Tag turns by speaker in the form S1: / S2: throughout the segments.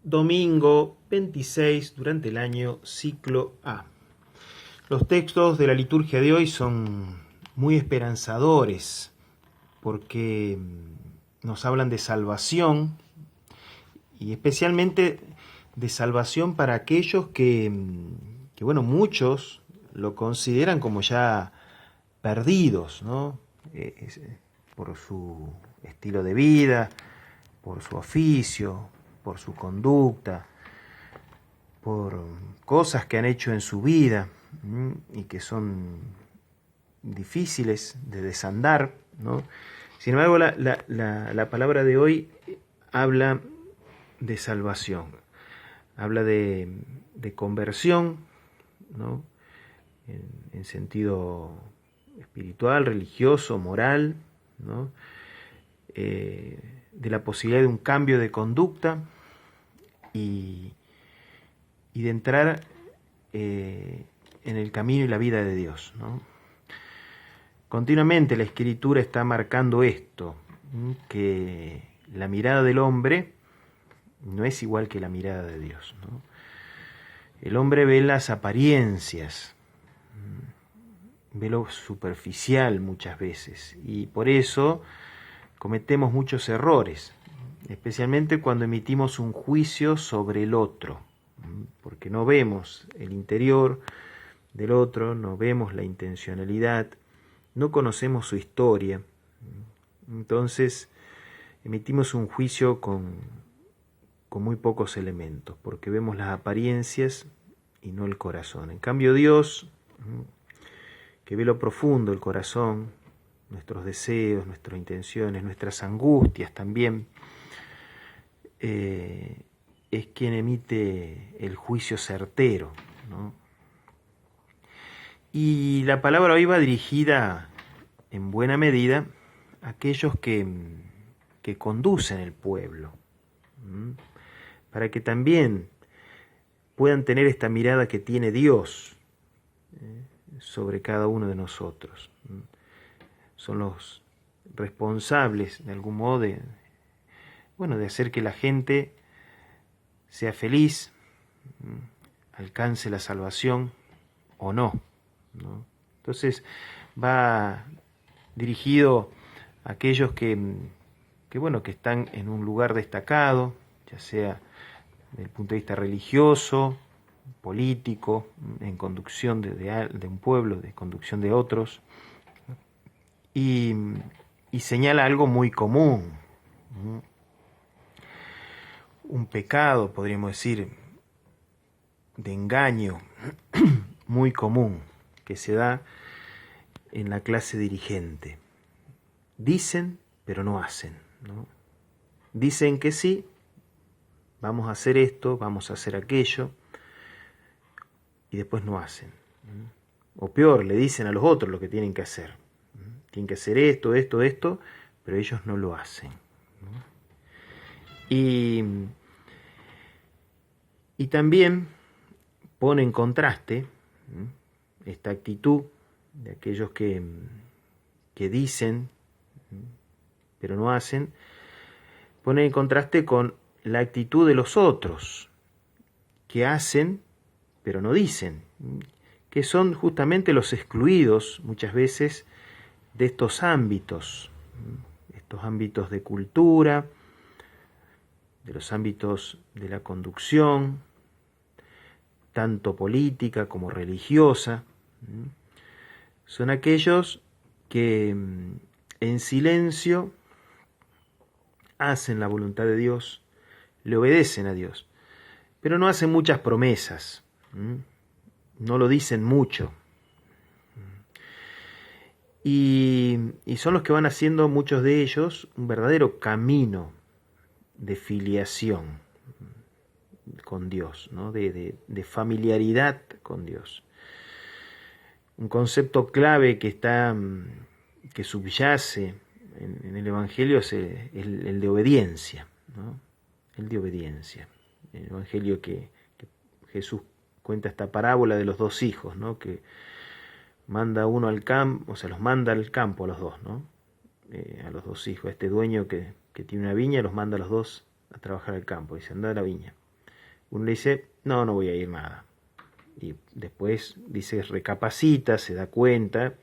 S1: Domingo 26 durante el año ciclo A. Los textos de la liturgia de hoy son muy esperanzadores porque nos hablan de salvación y especialmente de salvación para aquellos que muchos lo consideran como ya perdidos, ¿no? Por su estilo de vida, por su oficio, por su conducta, por cosas que han hecho en su vida y que son difíciles de desandar, ¿no? Sin embargo, la palabra de hoy habla de salvación, habla de conversión, ¿no? En sentido espiritual, religioso, moral, ¿no? De la posibilidad de un cambio de conducta y de entrar en el camino y la vida de Dios, ¿no? Continuamente la Escritura está marcando esto, que la mirada del hombre no es igual que la mirada de Dios, ¿no? El hombre ve las apariencias, ve lo superficial muchas veces, y por eso cometemos muchos errores, especialmente cuando emitimos un juicio sobre el otro, porque no vemos el interior del otro, no vemos la intencionalidad, no conocemos su historia. Entonces emitimos un juicio con muy pocos elementos, porque vemos las apariencias y no el corazón. En cambio Dios, que ve lo profundo del corazón, nuestros deseos, nuestras intenciones, nuestras angustias también, es quien emite el juicio certero, ¿no? Y la palabra hoy va dirigida en buena medida a aquellos que conducen el pueblo, para que también puedan tener esta mirada que tiene Dios sobre cada uno de nosotros. Son los responsables, de algún modo, de hacer que la gente sea feliz, alcance la salvación o no, ¿no? Entonces va dirigido a aquellos que están en un lugar destacado, ya sea desde el punto de vista religioso, político, en conducción de un pueblo, de conducción de otros, y señala algo muy común, un pecado, podríamos decir, de engaño muy común que se da en la clase dirigente. Dicen, pero no hacen, ¿no? Dicen que sí, vamos a hacer esto, vamos a hacer aquello, y después no hacen. O peor, le dicen a los otros lo que tienen que hacer. Tienen que hacer esto, pero ellos no lo hacen. Y también pone en contraste esta actitud de aquellos que dicen, pero no hacen, pone en contraste con la actitud de los otros, que hacen, pero no dicen, que son justamente los excluidos muchas veces de estos ámbitos de cultura, de los ámbitos de la conducción, tanto política como religiosa. Son aquellos que en silencio hacen la voluntad de Dios, le obedecen a Dios, pero no hacen muchas promesas, no lo dicen mucho. Y son los que van haciendo, muchos de ellos, un verdadero camino de filiación con Dios, ¿no? de familiaridad con Dios. Un concepto clave que subyace en el Evangelio es el de obediencia, ¿no? El de obediencia. El Evangelio que Jesús cuenta esta parábola de los dos hijos, ¿no? Que manda uno al campo, los manda al campo a los dos, ¿no? A los dos hijos. Este dueño que tiene una viña los manda a los dos a trabajar al campo. Dice, anda a la viña. uno le dice, no, no voy a ir nada. Y después dice, recapacita, se da cuenta,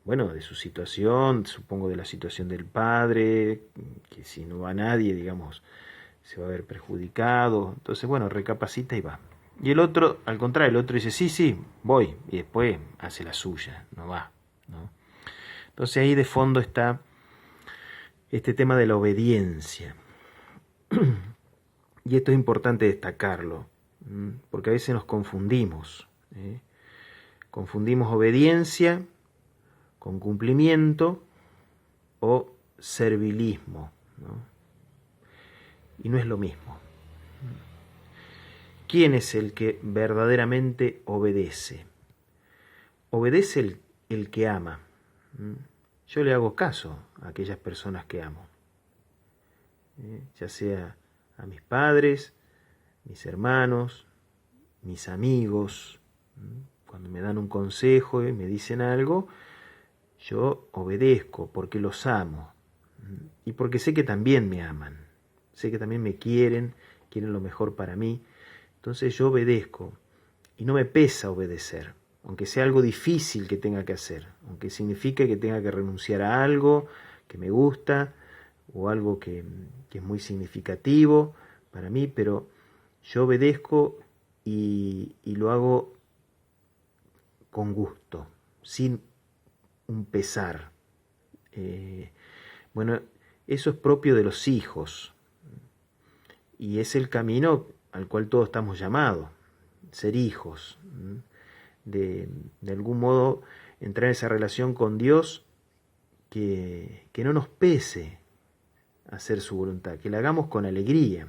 S1: bueno, de su situación, supongo de la situación del padre, que si no va nadie, digamos, se va a ver perjudicado. Entonces, bueno, recapacita y va. Y el otro, al contrario, el otro dice, sí, sí, voy. Y después hace la suya, no va, ¿no? Entonces ahí de fondo está este tema de la obediencia. Y esto es importante destacarlo, porque a veces nos confundimos. Confundimos obediencia con cumplimiento o servilismo, ¿no? Y no es lo mismo. ¿Quién es el que verdaderamente obedece? Obedece el que ama. Yo le hago caso a aquellas personas que amo, ya sea a mis padres, mis hermanos, mis amigos. Cuando me dan un consejo y me dicen algo, yo obedezco porque los amo y porque sé que también me aman, sé que también me quieren lo mejor para mí. Entonces yo obedezco y no me pesa obedecer, aunque sea algo difícil que tenga que hacer, aunque signifique que tenga que renunciar a algo que me gusta o algo que es muy significativo para mí, pero yo obedezco y lo hago con gusto, sin un pesar. Bueno, eso es propio de los hijos y es el camino al cual todos estamos llamados, ser hijos, de algún modo entrar en esa relación con Dios que no nos pese hacer su voluntad, que la hagamos con alegría,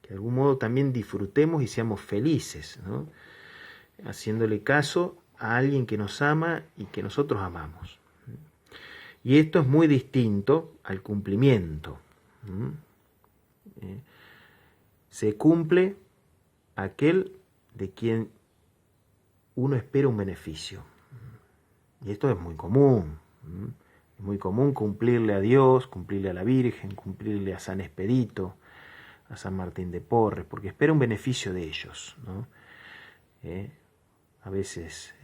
S1: que de algún modo también disfrutemos y seamos felices, ¿no? Haciéndole caso a alguien que nos ama y que nosotros amamos. Y esto es muy distinto al cumplimiento. Se cumple aquel de quien uno espera un beneficio. Y esto es muy común. Es muy común cumplirle a Dios, cumplirle a la Virgen, cumplirle a San Expedito, a San Martín de Porres, porque espera un beneficio de ellos, ¿no? A veces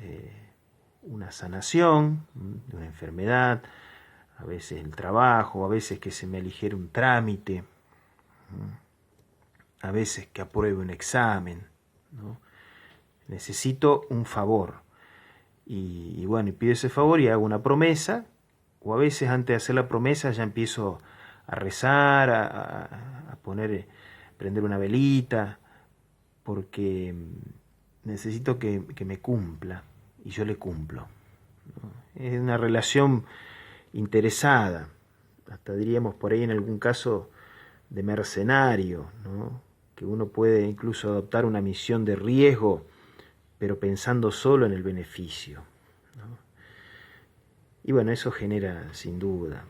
S1: una sanación de una enfermedad, a veces el trabajo, a veces que se me aligere un trámite, a veces que apruebe un examen, ¿no? Necesito un favor y bueno, y pido ese favor y hago una promesa, o a veces antes de hacer la promesa ya empiezo a rezar, a prender una velita, porque necesito que me cumpla y yo le cumplo, ¿no? Es una relación interesada, hasta diríamos por ahí en algún caso de mercenario, ¿no? Que uno puede incluso adoptar una misión de riesgo, pero pensando solo en el beneficio, ¿no? Y bueno, eso genera sin duda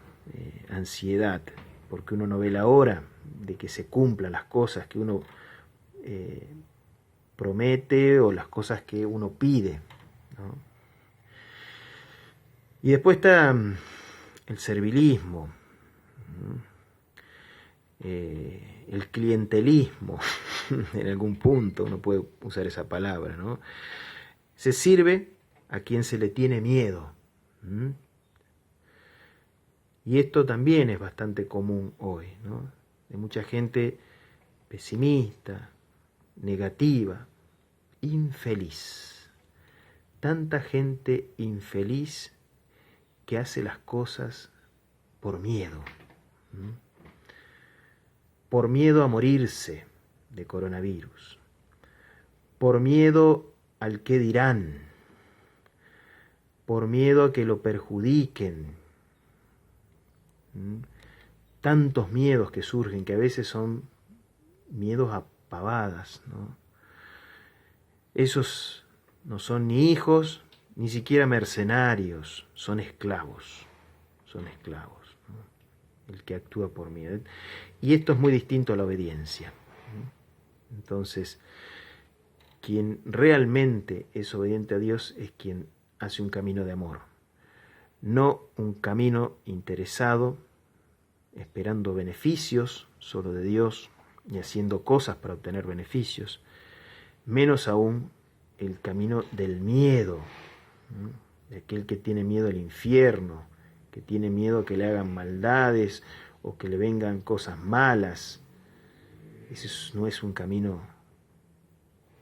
S1: ansiedad, porque uno no ve la hora de que se cumplan las cosas que uno promete o las cosas que uno pide, ¿no? Y después está el servilismo, el clientelismo, en algún punto uno puede usar esa palabra, ¿no? Se sirve a quien se le tiene miedo. Y esto también es bastante común hoy, ¿no? De mucha gente pesimista, negativa, infeliz. Tanta gente infeliz que hace las cosas por miedo. Por miedo a morirse de coronavirus. Por miedo al qué dirán. Por miedo a que lo perjudiquen. Tantos miedos que surgen, que a veces son miedos a pavadas, ¿no? Esos no son ni hijos, ni siquiera mercenarios, son esclavos, ¿no? El que actúa por miedo. Y esto es muy distinto a la obediencia. Entonces, quien realmente es obediente a Dios es quien hace un camino de amor, no un camino interesado, esperando beneficios solo de Dios y haciendo cosas para obtener beneficios, menos aún el camino del miedo, de aquel que tiene miedo al infierno, que tiene miedo a que le hagan maldades o que le vengan cosas malas. Ese no es un camino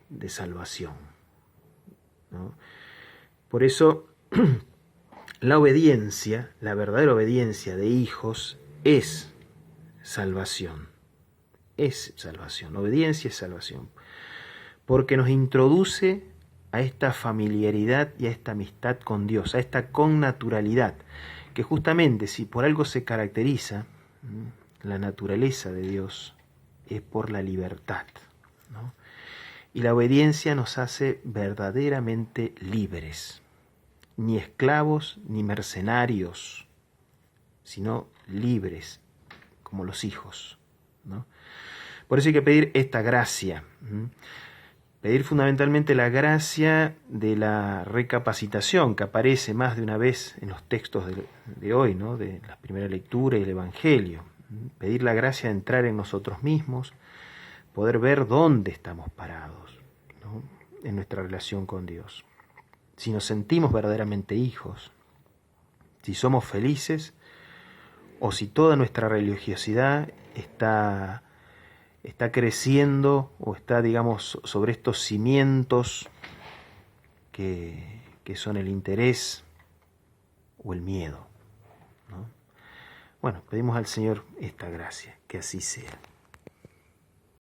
S1: de salvación, ¿no? Por eso la obediencia, la verdadera obediencia de hijos es salvación. Es salvación. Obediencia es salvación. Porque nos introduce a esta familiaridad y a esta amistad con Dios, a esta connaturalidad, que justamente si por algo se caracteriza la naturaleza de Dios, es por la libertad, ¿no? Y la obediencia nos hace verdaderamente libres, ni esclavos ni mercenarios, sino libres, como los hijos, ¿no? Por eso hay que pedir esta gracia, pedir fundamentalmente la gracia de la recapacitación, que aparece más de una vez en los textos de hoy, ¿no? De la primera lectura y el Evangelio. Pedir la gracia de entrar en nosotros mismos, poder ver dónde estamos parados, ¿no? En nuestra relación con Dios. Si nos sentimos verdaderamente hijos, si somos felices, o si toda nuestra religiosidad está creciendo o está, digamos, sobre estos cimientos que son el interés o el miedo, ¿no? Bueno, pedimos al Señor esta gracia, que así sea.